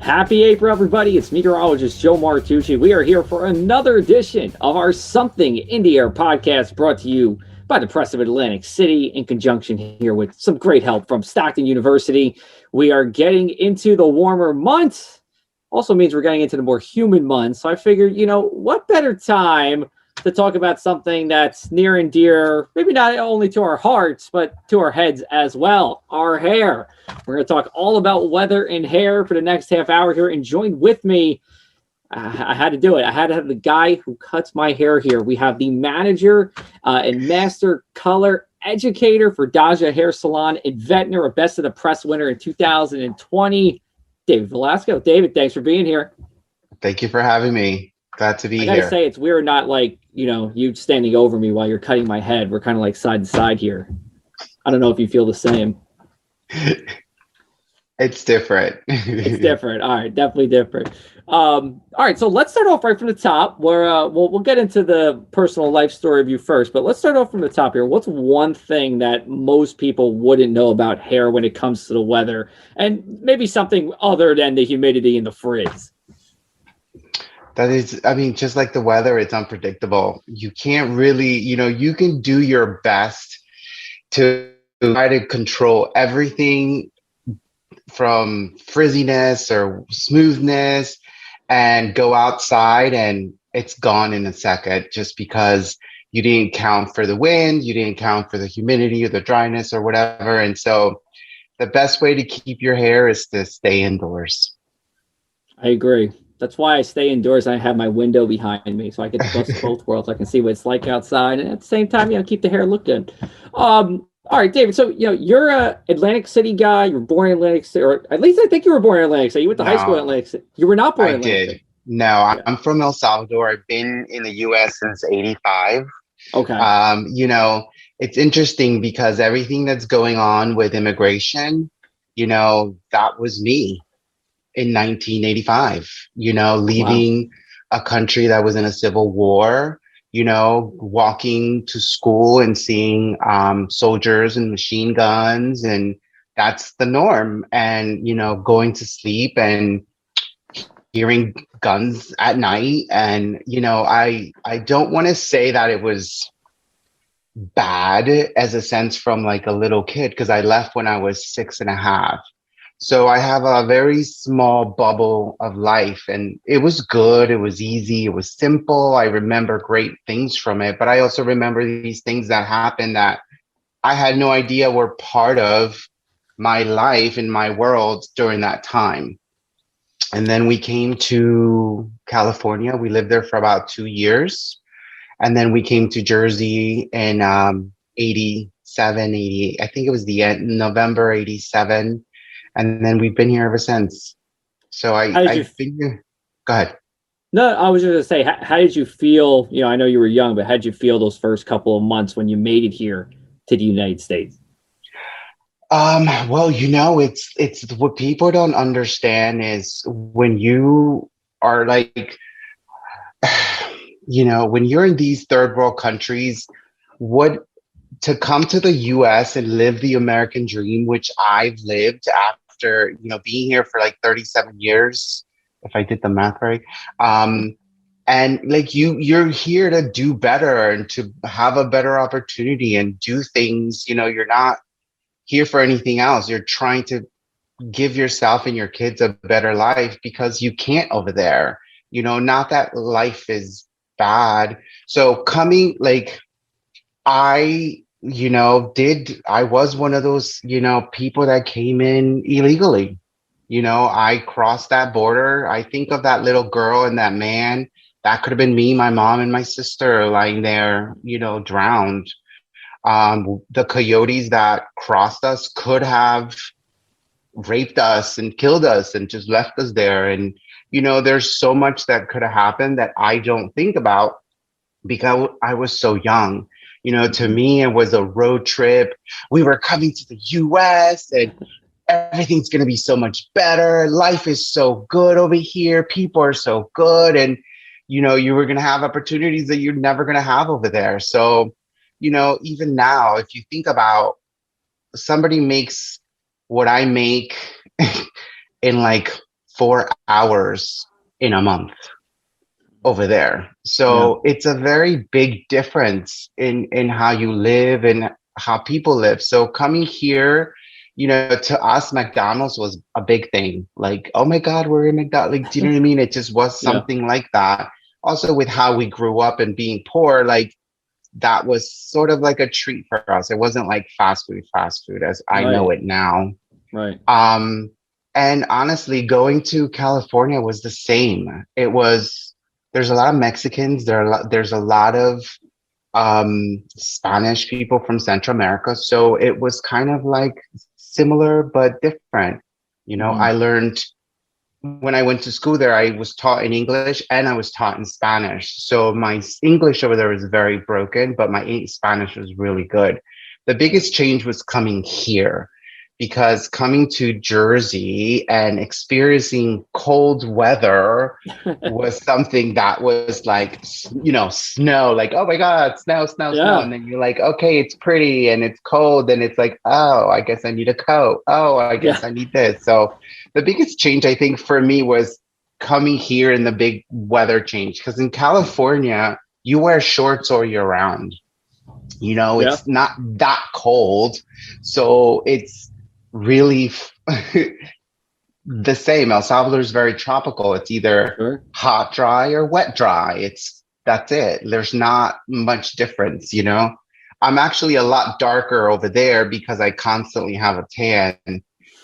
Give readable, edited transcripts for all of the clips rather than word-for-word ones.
Happy April, everybody. It's Meteorologist Joe Martucci. We are here for another edition of our Something in the Air podcast brought to you by the Press of Atlantic City in conjunction here with some great help from Stockton University. We are getting into the warmer months. Also means we're getting into the more humid months. So I figured, what better time to talk about something that's near and dear, maybe not only to our hearts, but to our heads as well, our hair. We're going to talk all about weather and hair for the next half hour here. And join with me, I had to do it. I had to have the guy who cuts my hair here. We have the manager and master color educator for Daja Hair Salon in Ventnor, a Best of the Press winner in 2020, David Velasco. David, thanks for being here. Thank you for having me. Glad to be here. I gotta say, it's weird not like, you standing over me while you're cutting my head. We're kind of like side to side here. I don't know if you feel the same. It's different. It's different. All right, definitely different. All right, so let's start off right from the top. Where we'll get into the personal life story of you first, but let's start off from the top here. What's one thing that most people wouldn't know about hair when it comes to the weather, and maybe something other than the humidity and the frizz? That is, just like the weather, it's unpredictable. You can't really, you can do your best to try to control everything from frizziness or smoothness and go outside and it's gone in a second just because you didn't count for the wind, you didn't count for the humidity or the dryness or whatever. And so the best way to keep your hair is to stay indoors. I agree. That's why I stay indoors. I have my window behind me, so I get to bust both worlds. I can see what it's like outside, and at the same time, keep the hair look good. All right, David. So you're a Atlantic City guy. You were born in Atlantic City, or at least I think you were born in Atlantic City. You went to high school in Atlantic City. You were not born in Atlantic City. No, I'm from El Salvador. I've been in the U.S. since '85. Okay. It's interesting because everything that's going on with immigration, that was me. In 1985, leaving a country that was in a civil war, walking to school and seeing soldiers and machine guns, and that's the norm. And, going to sleep and hearing guns at night. And, I don't want to say that it was bad as a sense from like a little kid, because I left when I was 6.5. So I have a very small bubble of life, and it was good. It was easy. It was simple. I remember great things from it, but I also remember these things that happened that I had no idea were part of my life and my world during that time. And then we came to California. We lived there for about 2 years. And then we came to Jersey in 87, 88. I think it was the end, November 87. And then we've been here ever since. So I've been here. Go ahead. No, I was just going to say, how did you feel? I know you were young, but how did you feel those first couple of months when you made it here to the United States? Well, it's what people don't understand is when you are like, when you're in these third world countries, to come to the US and live the American dream, which I've lived after, being here for like 37 years, if I did the math right. And like you're here to do better and to have a better opportunity and do things, you're not here for anything else. You're trying to give yourself and your kids a better life because you can't over there, not that life is bad. So coming like I was one of those, people that came in illegally. I crossed that border. I think of that little girl and that man. That could have been me, my mom, and my sister lying there, drowned. The coyotes that crossed us could have raped us and killed us and just left us there. And, there's so much that could have happened that I don't think about because I was so young. To me, it was a road trip. We were coming to the US and everything's going to be so much better. Life is so good over here. People are so good. And, you were going to have opportunities that you're never going to have over there. So, even now, if you think about somebody makes what I make in like 4 hours in a month over there. So it's a very big difference in how you live and how people live. So coming here, to us, McDonald's was a big thing. Like, oh my God, we're in McDonald's. Like, do you know what I mean? It just was Yeah. something like that. Also, with how we grew up and being poor, like that was sort of like a treat for us. It wasn't like fast food as I know Right. it now. Right. And honestly, going to California was the same. There's a lot of Mexicans, there's a lot of Spanish people from Central America. So it was kind of like similar but different. Mhm. I learned when I went to school there, I was taught in English and I was taught in Spanish. So my English over there was very broken, but my Spanish was really good. The biggest change was coming here because coming to Jersey and experiencing cold weather was something that was like, snow, like, oh my God, snow, snow, snow. Yeah. And then you're like, okay, it's pretty and it's cold. And it's like, oh, I guess I need a coat. Oh, I Yeah. guess I need this. So the biggest change I think for me was coming here in the big weather change. Because in California, you wear shorts all year round. Yeah. It's not that cold. So it's really the same. El Salvador is very tropical. It's either Sure. hot dry or wet dry. That's it. There's not much difference. I'm actually a lot darker over there because I constantly have a tan,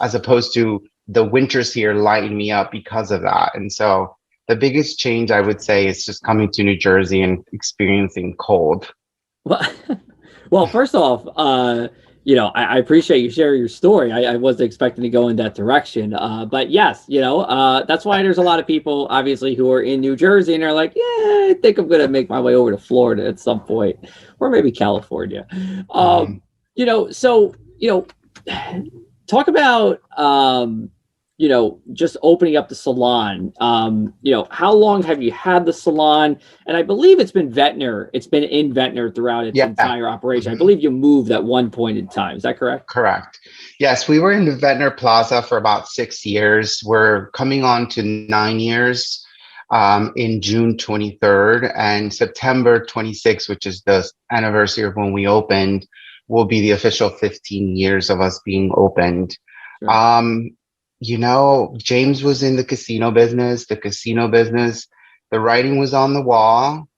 as opposed to the winters here lighting me up because of that. And so the biggest change I would say is just coming to New Jersey and experiencing cold. Well, well, first off, I appreciate you sharing your story. I wasn't expecting to go in that direction. But yes, that's why there's a lot of people, obviously, who are in New Jersey and are like, yeah, I think I'm going to make my way over to Florida at some point, or maybe California. Mhm. So, talk about, just opening up the salon. How long have you had the salon? And I believe it's been Ventnor. It's been in Ventnor throughout its Yeah. entire operation. I Mhm. believe you moved at one point in time. Is that correct? Correct. Yes, we were in the Ventnor Plaza for about 6 years. We're coming on to 9 years in June 23rd, and September 26th, which is the anniversary of when we opened, will be the official 15 years of us being opened. Sure. Um, James was in the casino business. The writing was on the wall,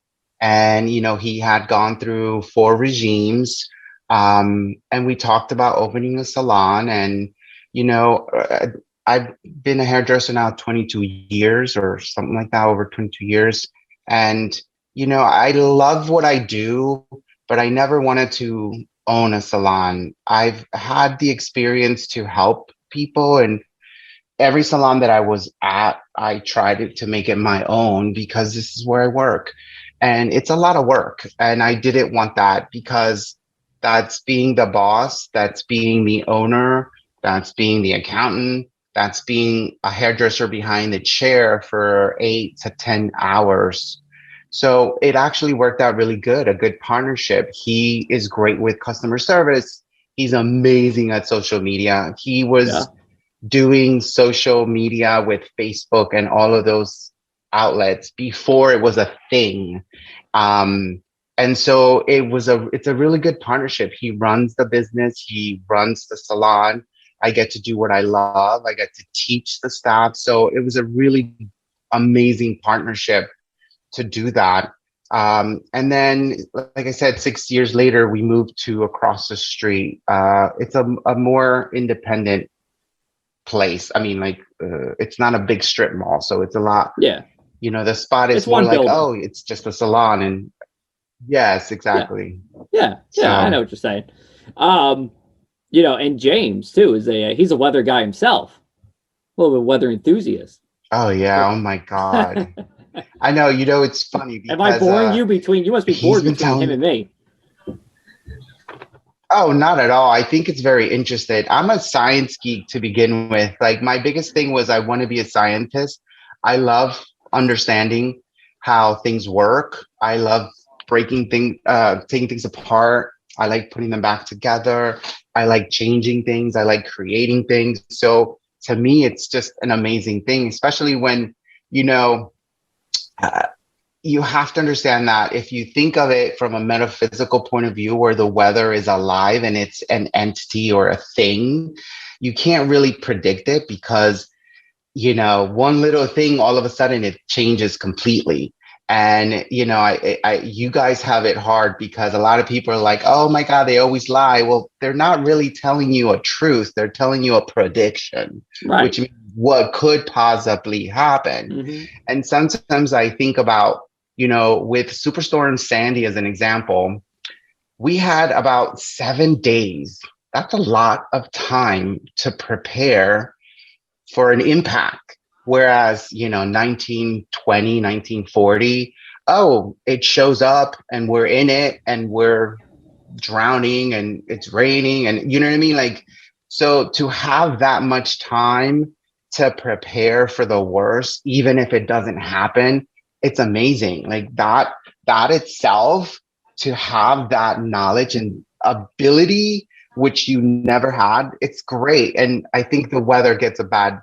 and he had gone through 4 regimes. And we talked about opening a salon. And I've been a hairdresser now 22 years or something like that, over 22 years. And I love what I do, but I never wanted to own a salon. I've had the experience to help people, and every salon that I was at, I tried to make it my own because this is where I work. And it's a lot of work. And I didn't want that because that's being the boss, that's being the owner, that's being the accountant, that's being a hairdresser behind the chair for 8 to 10 hours. So it actually worked out really good, a good partnership. He is great with customer service. He's amazing at social media. He Yeah. was doing social media with Facebook and all of those outlets before it was a thing. And so it's a really good partnership. He runs the business, he runs the salon. I get to do what I love. I get to teach the staff. So it was a really amazing partnership to do that. And then, like I said, 6 years later, we moved to across the street. It's a more independent place. I mean, like, it's not a big strip mall, so it's a lot. Yeah. The spot It's is more one like, building. oh, it's just a salon, and yes, Yeah. exactly. Yeah. Yeah. I So, know what you're saying. Um, and James too he's a weather guy himself, a little bit weather enthusiast. oh yeah, So, oh my God, I know. It's funny am I because boring you between? You must be he's bored been between him telling. and me. Oh, not at all. I think it's very interesting. I'm a science geek to begin with. Like, my biggest thing was I want to be a scientist. I love understanding how things work. I love taking things apart. I like putting them back together. I like changing things. I like creating things. So to me, it's just an amazing thing, especially when, you know, you have to understand that if you think of it from a metaphysical point of view where the weather is alive and it's an entity or a thing, you can't really predict it because, you know, one little thing, all of a sudden it changes completely. And, you know, you guys have it hard because a lot of people are like, oh my God, they always lie. Well, they're not really telling you a truth. They're telling you a prediction, Right. which means what could possibly happen. Mm-hmm. And sometimes I think about, you know, with Superstorm Sandy as an example, we had about 7 days. That's a lot of time to prepare for an impact. Whereas, you know, 1920, 1940, oh, it shows up and we're in it and we're drowning and it's raining and you know what I mean? Like, so to have that much time to prepare for the worst, even if it doesn't happen, it's amazing. Like that itself, to have that knowledge and ability, which you never had, it's great. And I think the weather gets a bad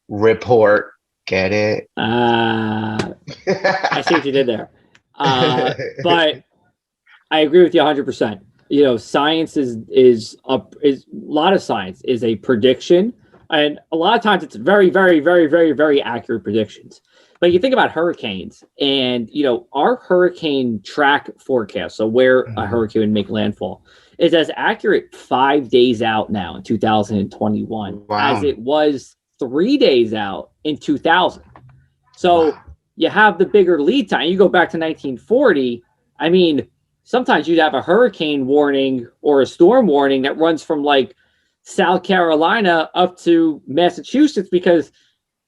report. Get it? I see what you did there. But I agree with you 100%. You know, science is a lot of science is a prediction. And a lot of times it's very, very, very, very, very accurate predictions. But you think about hurricanes and, you know, our hurricane track forecast, so where a hurricane would make landfall, is as accurate 5 days out now in 2021 as it was 3 days out in 2000. So you have the bigger lead time. You go back to 1940. I mean, sometimes you'd have a hurricane warning or a storm warning that runs from like South Carolina up to Massachusetts because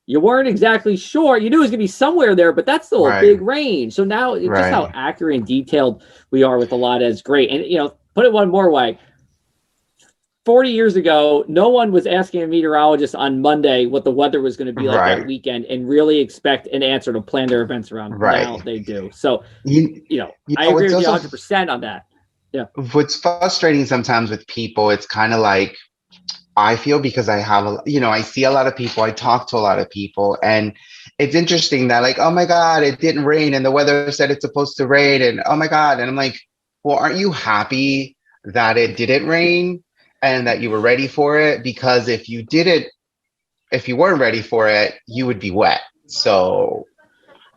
you weren't exactly sure. You knew it was going to be somewhere there, but that's still a big range. So now just how accurate and detailed we are with a lot is great. And, you know, put it one more way. 40 years ago, no one was asking a meteorologist on Monday what the weather was going to be like that weekend and really expect an answer to plan their events around. Now they do. So, you know, I agree with you 100% on that. Yeah. What's frustrating sometimes with people, it's kind of like, I feel because I have, you know, I see a lot of people, I talk to a lot of people, and it's interesting that like, oh my God, it didn't rain and the weather said it's supposed to rain and oh my God. And I'm like, well, aren't you happy that it didn't rain and that you were ready for it? Because if you weren't ready for it, you would be wet. So,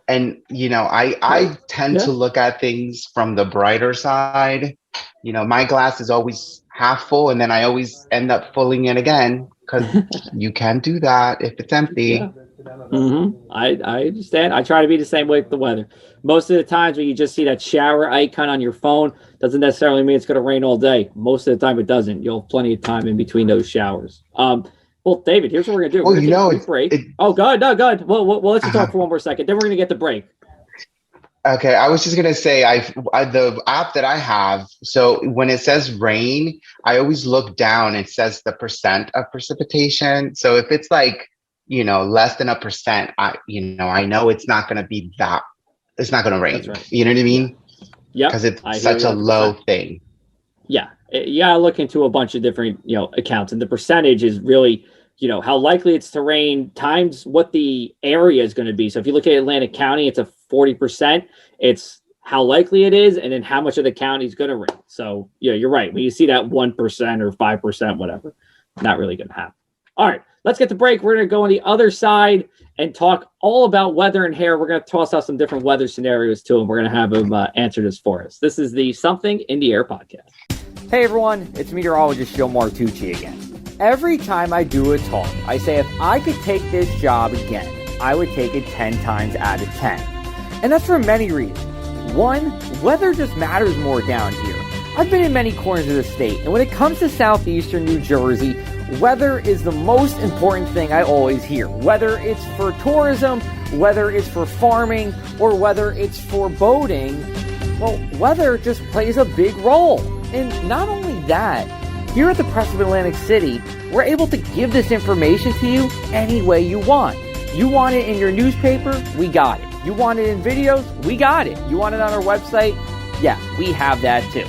and, you know, I tend to look at things from the brighter side. You know, my glass is always half full and then I always end up filling it again because you can't do that if it's empty. Yeah. Mm-hmm. I understand. I try to be the same way with the weather. Most of the times when you just see that shower icon on your phone, doesn't necessarily mean it's going to rain all day. Most of the time it doesn't. You'll have plenty of time in between those showers. Well, David, here's what we're going to do. We're going to take a break. Go ahead. Well, let's just talk for one more second. Then we're going to get the break. Okay, I was just gonna say, the app that I have. So when it says rain, I always look down. It says the percent of precipitation. So if it's like, you know, less than 1%, I know it's not gonna be that. It's not gonna rain. That's right. You know what I mean? Yeah. Because it's such a low thing. Yeah, you gotta look into a bunch of different, you know, accounts, and the percentage is really, you know, how likely it's to rain times what the area is going to be. So if you look at Atlantic County, it's a 40%. It's how likely it is, and then how much of the county is going to rain. So, yeah, you're right. When you see that 1% or 5%, whatever, not really going to happen. All right, let's get the break. We're going to go on the other side and talk all about weather and hair. We're going to toss out some different weather scenarios too, and we're going to have him answer this for us. This is the Something in the Air podcast. Hey, everyone. It's meteorologist Joe Martucci again. Every time I do a talk, I say if I could take this job again, I would take it 10 times out of 10. And that's for many reasons. One, weather just matters more down here. I've been in many corners of the state, and when it comes to southeastern New Jersey, weather is the most important thing I always hear. Whether it's for tourism, whether it's for farming, or whether it's for boating, well, weather just plays a big role. And not only that, here at the Press of Atlantic City, we're able to give this information to you any way you want. You want it in your newspaper? We got it. You want it in videos? We got it. You want it on our website? Yeah, we have that too.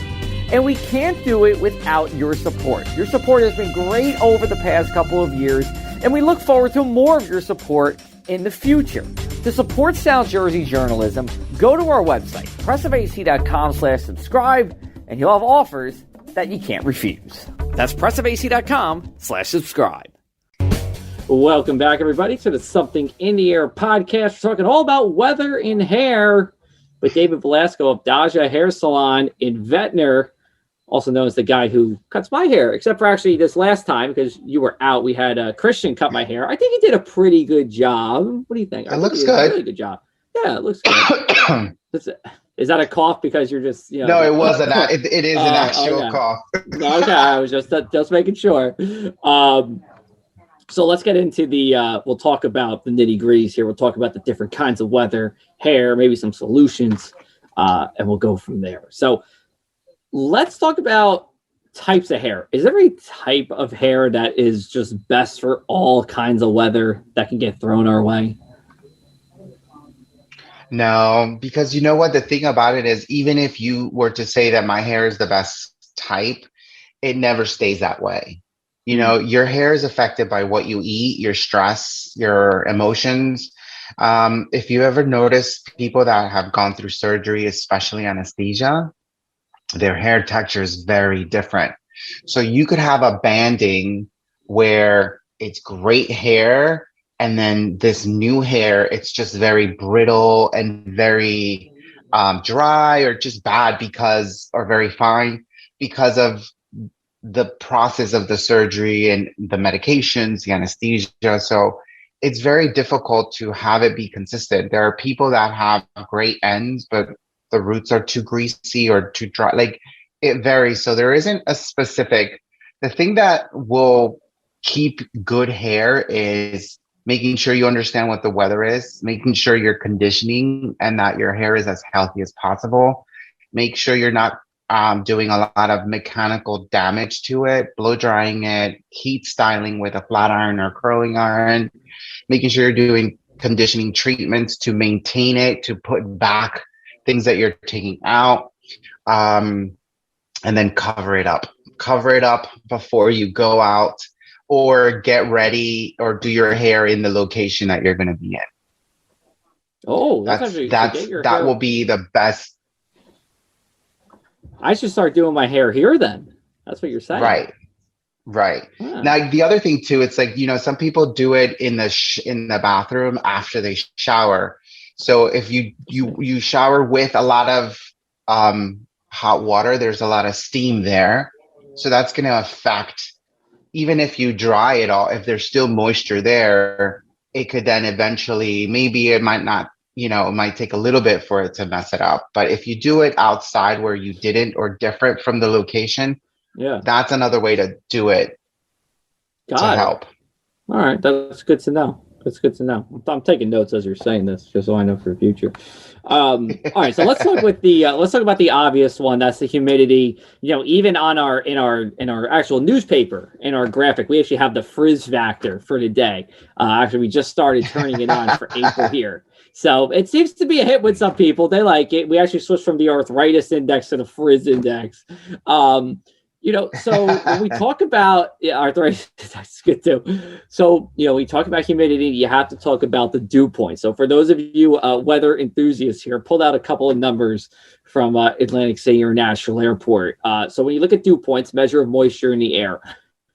And we can't do it without your support. Your support has been great over the past couple of years, and we look forward to more of your support in the future. To support South Jersey journalism, go to our website, pressofac.com/subscribe, and you'll have offers that you can't refuse. That's pressofac.com/subscribe. Welcome back, everybody, to the Something in the Air podcast. We're talking all about weather and hair with David Velasco of Daja Hair Salon in Ventnor, also known as the guy who cuts my hair, except for actually this last time, because you were out, we had Christian cut my hair. I think he did a pretty good job. What do you think? It looks good. Really good job. Yeah, it looks good. Is that a cough because you're just, No, it wasn't. It is an actual cough. Okay, I was just making sure. So let's get into we'll talk about the nitty-gritties here. We'll talk about the different kinds of weather, hair, maybe some solutions, and we'll go from there. So let's talk about types of hair. Is there a type of hair that is just best for all kinds of weather that can get thrown our way? No, because you know what? The thing about it is, even if you were to say that my hair is the best type, it never stays that way. You know, your hair is affected by what you eat, your stress, your emotions. If you ever notice people that have gone through surgery, especially anesthesia, their hair texture is very different. So you could have a banding where it's great hair, and then this new hair, it's just very brittle and very dry, or just bad or very fine because of the process of the surgery and the medications, the anesthesia. So it's very difficult to have it be consistent. There are people that have great ends, but the roots are too greasy or too dry. Like, it varies. So there isn't a specific. The thing that will keep good hair is making sure you understand what the weather is, making sure you're conditioning and that your hair is as healthy as possible. Make sure you're not doing a lot of mechanical damage to it, blow drying it, heat styling with a flat iron or curling iron, making sure you're doing conditioning treatments to maintain it, to put back things that you're taking out, and then cover it up before you go out or get ready or do your hair in the location that you're going to be in. Oh, that will be the best. I should start doing my hair here then. That's what you're saying. Right. Huh. Now, the other thing too, it's like, you know, some people do it in the bathroom after they shower. So if you shower with a lot of hot water, there's a lot of steam there. So that's going to affect, even if you dry it all, if there's still moisture there, it could then eventually, maybe it might not, you know, it might take a little bit for it to mess it up. But if you do it outside where you didn't, or different from the location, that's another way to do it. Help. All right. That's good to know. I'm taking notes as you're saying this, just so I know for the future. All right. So let's talk about the obvious one. That's the humidity. You know, even on in our actual newspaper, in our graphic, we actually have the frizz factor for today. Actually, we just started turning it on for April here. So it seems to be a hit with some people. They like it. We actually switched from the arthritis index to the frizz index. You know, so when we talk about arthritis, that's good too. So, you know, we talk about humidity, you have to talk about the dew point. So for those of you weather enthusiasts here, pulled out a couple of numbers from Atlantic City International Airport. So when you look at dew points, measure of moisture in the air,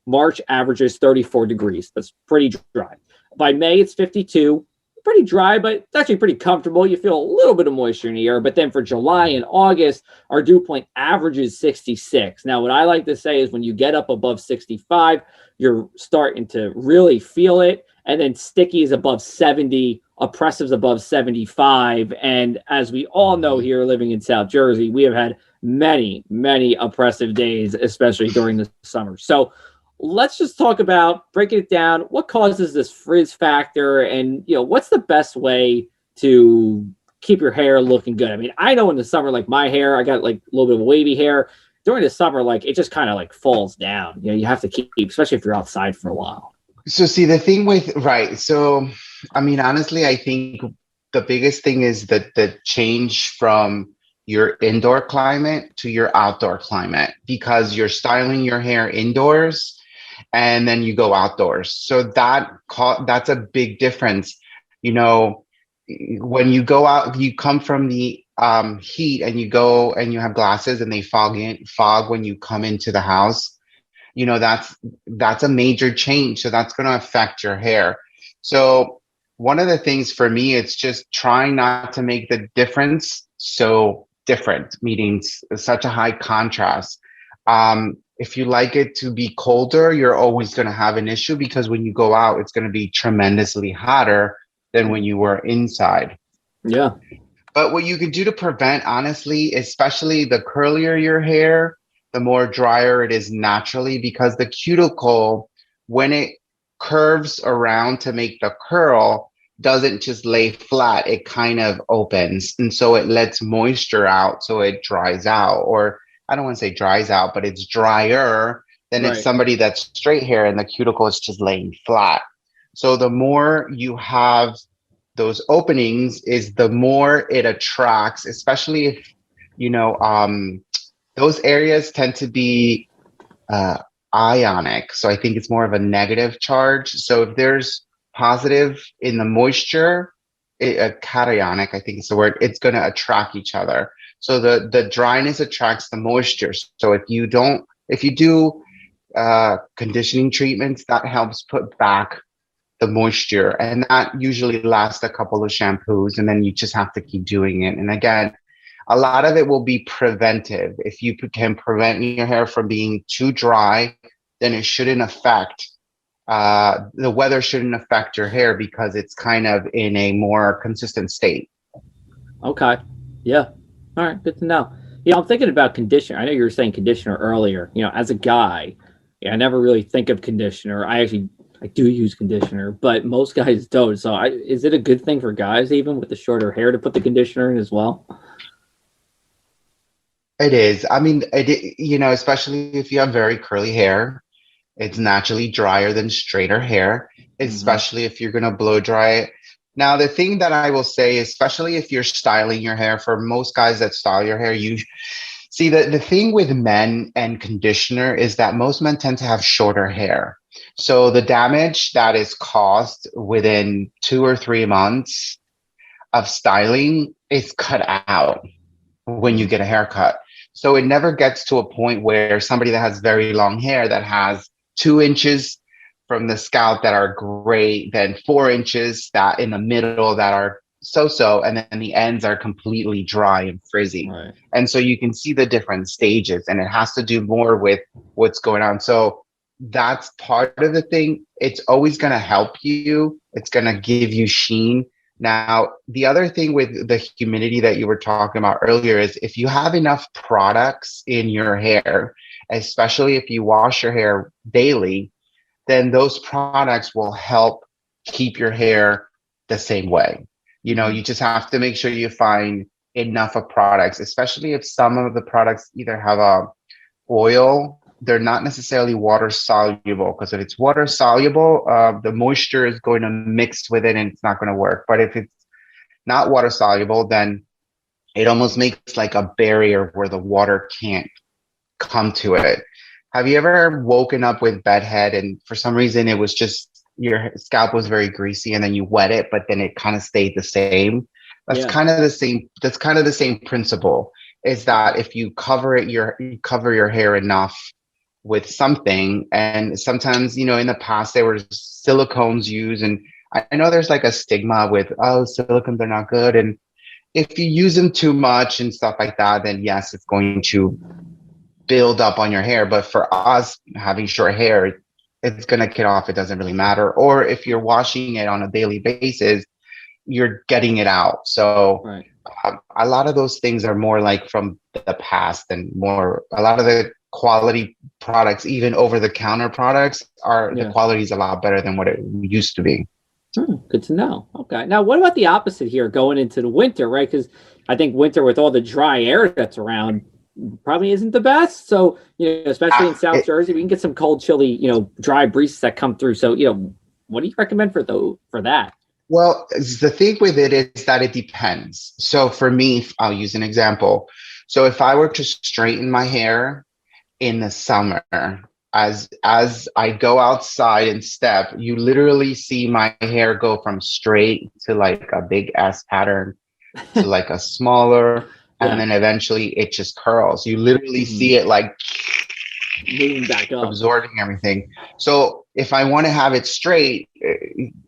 March averages 34 degrees. That's pretty dry. By May, it's 52. Pretty dry, but it's actually pretty comfortable. You feel a little bit of moisture in the air. But then for July and August, our dew point averages 66. Now, what I like to say is when you get up above 65, you're starting to really feel it. And then sticky is above 70, oppressive is above 75. And as we all know here living in South Jersey, we have had many, many oppressive days, especially during the summer. So let's just talk about breaking it down. What causes this frizz factor, and you know, what's the best way to keep your hair looking good? I mean, I know in the summer, like my hair, I got like a little bit of wavy hair. During the summer, like it just kind of like falls down. You know, you have to keep, especially if you're outside for a while. So see, the thing with so I mean, honestly, I think the biggest thing is that the change from your indoor climate to your outdoor climate, because you're styling your hair indoors. and then you go outdoors. So that's a big difference. You know, when you go out, you come from the heat and you go and you have glasses and they fog when you come into the house. You know, that's a major change. So that's going to affect your hair. So one of the things for me, it's just trying not to make the difference so different, meaning such a high contrast. If you like it to be colder, you're always going to have an issue because when you go out, it's going to be tremendously hotter than when you were inside. Yeah. But what you can do to prevent, honestly, especially the curlier your hair, the more drier it is naturally, because the cuticle, when it curves around to make the curl, doesn't just lay flat, it kind of opens. And so it lets moisture out, so it dries out. Or I don't want to say dries out, but it's drier than if somebody that's straight hair and the cuticle is just laying flat. So the more you have those openings, is the more it attracts, especially if, you know, those areas tend to be ionic. So I think it's more of a negative charge. So if there's positive in the moisture, cationic, I think is the word, it's going to attract each other. So the dryness attracts the moisture. So if you do conditioning treatments, that helps put back the moisture, and that usually lasts a couple of shampoos, and then you just have to keep doing it. And again, a lot of it will be preventive. If you can prevent your hair from being too dry, then it shouldn't affect the weather shouldn't affect your hair because it's kind of in a more consistent state. Okay. Yeah. All right. Good to know. Yeah, I'm thinking about conditioner. I know you were saying conditioner earlier. You know, as a guy, I never really think of conditioner. I do use conditioner, but most guys don't. So is it a good thing for guys, even with the shorter hair, to put the conditioner in as well? It is. I mean, you know, especially if you have very curly hair, it's naturally drier than straighter hair, especially if you're going to blow dry it. Now, the thing that I will say, especially if you're styling your hair, for most guys that style your hair, you see the thing with men and conditioner is that most men tend to have shorter hair. So the damage that is caused within 2 or 3 months of styling is cut out when you get a haircut. So it never gets to a point where somebody that has very long hair that has 2 inches from the scalp that are great, then 4 inches that in the middle that are so-so, and then the ends are completely dry and frizzy. Right. And so you can see the different stages, and it has to do more with what's going on. So that's part of the thing. It's always going to help you. It's going to give you sheen. Now, the other thing with the humidity that you were talking about earlier is if you have enough products in your hair, especially if you wash your hair daily, then those products will help keep your hair the same way. You know, you just have to make sure you find enough of products, especially if some of the products either have a oil, they're not necessarily water soluble, because if it's water soluble, the moisture is going to mix with it and it's not going to work. But if it's not water soluble, then it almost makes like a barrier where the water can't come to it. Have you ever woken up with bedhead and for some reason it was just your scalp was very greasy and then you wet it, but then it kind of stayed the same? That's kind of the same. That's kind of the same principle, is that if you cover your hair enough with something, and sometimes, you know, in the past there were silicones used, and I know there's like a stigma with, oh, silicones are not good, and if you use them too much and stuff like that, then yes, it's going to build up on your hair. But for us having short hair, it's going to get off. It doesn't really matter. Or if you're washing it on a daily basis, you're getting it out. So a lot of those things are more like from the past, and more a lot of the quality products, even over the counter products, the quality is a lot better than what it used to be. Good to know. Okay. Now, what about the opposite here going into the winter, right? Because I think winter with all the dry air that's around probably isn't the best. So, you know, especially in South Jersey, we can get some cold, chilly, you know, dry breezes that come through. So, you know, what do you recommend for that? Well, the thing with it is that it depends. So for me, I'll use an example. So if I were to straighten my hair in the summer, as I go outside and step, you literally see my hair go from straight to like a big S pattern to like a smaller, and then eventually it just curls. You literally see it like moving back up, absorbing everything. So if I want to have it straight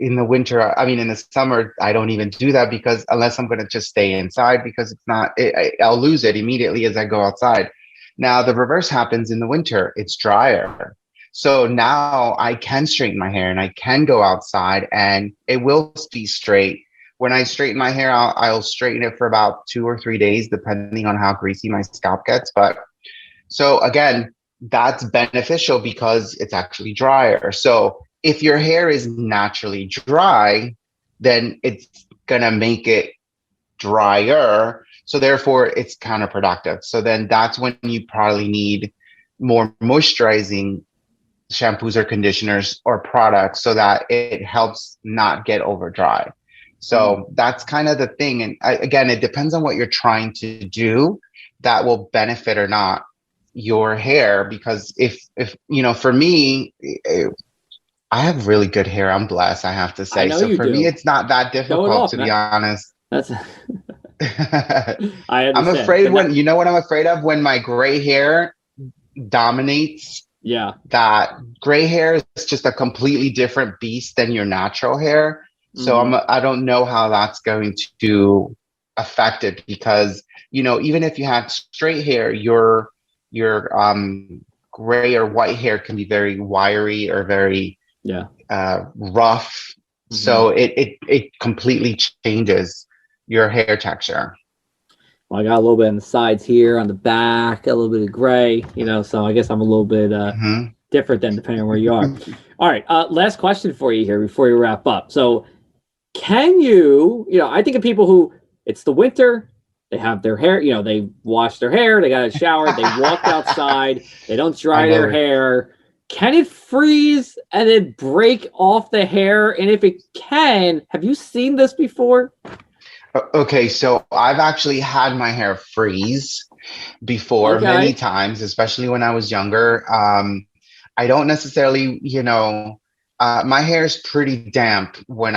in the winter, I mean, in the summer, I don't even do that, because unless I'm going to just stay inside, because it's not, I'll lose it immediately as I go outside. Now the reverse happens in the winter. It's drier. So now I can straighten my hair and I can go outside and it will be straight. When I straighten my hair, I'll straighten it for about 2 or 3 days, depending on how greasy my scalp gets. But so again, that's beneficial because it's actually drier. So if your hair is naturally dry, then it's gonna make it drier. So therefore it's counterproductive. So then that's when you probably need more moisturizing shampoos or conditioners or products so that it helps not get over dry. So that's kind of the thing. And again, it depends on what you're trying to do that will benefit or not your hair. Because if you know, for me, I have really good hair. I'm blessed, I have to say. So for me, it's not that difficult, to be honest. That's I'm afraid when, you know what I'm afraid of? When my gray hair dominates. Yeah. That gray hair is just a completely different beast than your natural hair. So I don't know how that's going to affect it, because, you know, even if you had straight hair, your gray or white hair can be very wiry or very rough. So it completely changes your hair texture. Well, I got a little bit on the sides here, on the back, a little bit of gray, you know, so I guess I'm a little bit different than depending on where you are. All right. Last question for you here before we wrap up. So can you, you know, I think of people who, it's the winter, they have their hair, you know, they wash their hair, they got a shower, they walk outside, they don't dry their hair. Can it freeze and then break off the hair? And if it can, have you seen this before? Okay, so I've actually had my hair freeze before many times, especially when I was younger. I don't necessarily, you know, my hair is pretty damp when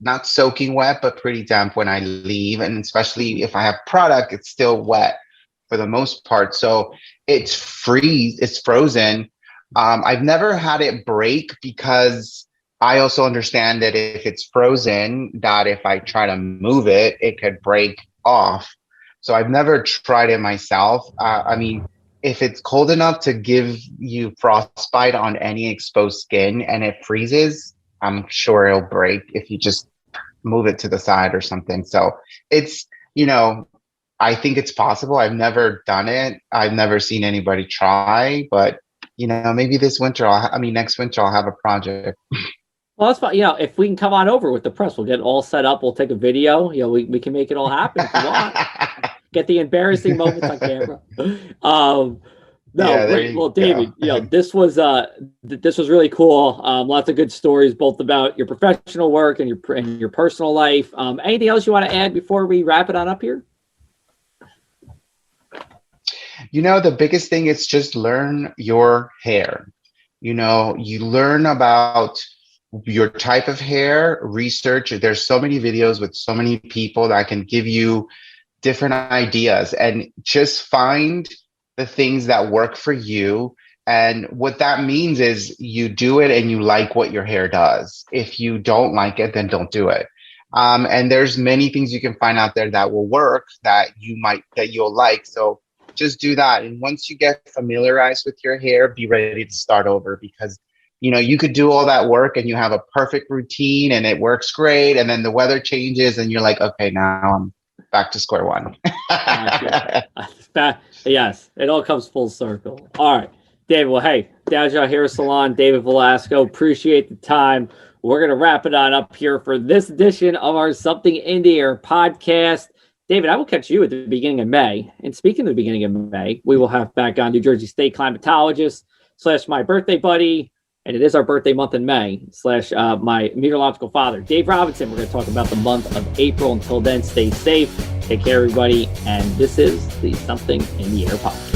not soaking wet, but pretty damp when I leave. And especially if I have product, it's still wet for the most part. So it's frozen. I've never had it break, because I also understand that if it's frozen, that if I try to move it, it could break off. So I've never tried it myself. I mean, if it's cold enough to give you frostbite on any exposed skin and it freezes, I'm sure it'll break if you just move it to the side or something. So it's, you know, I think it's possible. I've never done it. I've never seen anybody try, but, you know, maybe next winter I'll have a project. Well, that's fine. You know, if we can come on over with the press, we'll get it all set up. We'll take a video. You know, we can make it all happen if you want. Get the embarrassing moments on camera. Well, David, you know, this was really cool. Lots of good stories, both about your professional work and your personal life. Anything else you want to add before we wrap it on up here? You know, the biggest thing is just learn your hair. You know, you learn about your type of hair, research. There's so many videos with so many people that can give you different ideas, and just find the things that work for you. And what that means is you do it and you like what your hair does. If you don't like it, then don't do it. And there's many things you can find out there that will work, that you'll like. So just do that. And once you get familiarized with your hair, be ready to start over, because you know, you could do all that work and you have a perfect routine and it works great. And then the weather changes and you're like, okay, now I'm back to square one. Yes, it all comes full circle. All right, David. Well, hey, Daja Hair Salon, David Velasco, appreciate the time. We're going to wrap it on up here for this edition of our Something in the Air podcast. David, I will catch you at the beginning of May. And speaking of the beginning of May, we will have back on New Jersey State climatologist / my birthday buddy, and it is our birthday month in May / my meteorological father, Dave Robinson. We're going to talk about the month of April. Until then, stay safe. Take care, everybody. And this is the Something in the Air podcast.